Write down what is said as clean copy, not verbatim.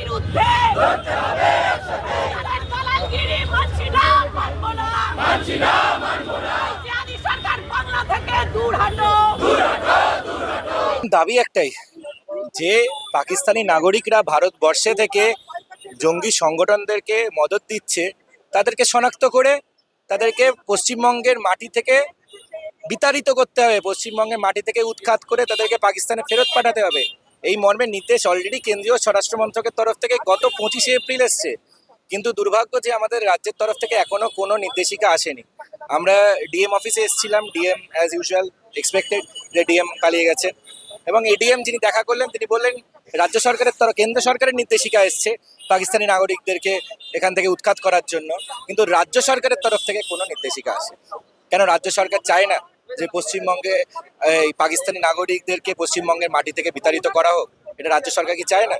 বিরুদ্ধে তাদের দালালগিরি মানছি না, মানবো না। জানি সরকার বাংলা থেকে দূর হাঁটো। দাবি একটাই যে পাকিস্তানি নাগরিকরা ভারতবর্ষে থেকে জঙ্গি সংগঠনদেরকে মদত দিচ্ছে, তাদেরকে শনাক্ত করে তাদেরকে পশ্চিমবঙ্গের মাটি থেকে বিতাড়িত করতে হবে, পশ্চিমবঙ্গের মাটি থেকে উৎখাত করে তাদেরকে পাকিস্তানে ফেরত পাঠাতে হবে। এই মর্মে নির্দেশ অলরেডি কেন্দ্রীয় স্বরাষ্ট্র মন্ত্রকের তরফ থেকে গত 25শে এপ্রিল এসছে, কিন্তু দুর্ভাগ্য যে আমাদের রাজ্যের তরফ থেকে এখনো কোনো নির্দেশিকা আসেনি। আমরা ডিএম অফিসে এসেছিলাম, ডিএম অ্যাজ ইউজুয়াল এক্সপেক্টেড যে ডিএম পালিয়ে গেছে, এবং এডিএম যিনি দেখা করলেন তিনি বললেন রাজ্য সরকারের তরফ কেন্দ্র সরকারের নির্দেশিকা এসছে পাকিস্তানি নাগরিকদেরকে এখান থেকে উৎখাত করার জন্য, কিন্তু রাজ্য সরকারের তরফ থেকে কোনো নির্দেশিকা আসে। কেন রাজ্য সরকার চায় না যে পশ্চিমবঙ্গে এই পাকিস্তানি নাগরিকদেরকে পশ্চিমবঙ্গের মাটি থেকে বিতাড়িত করা হোক? এটা রাজ্য সরকার কি চায় না?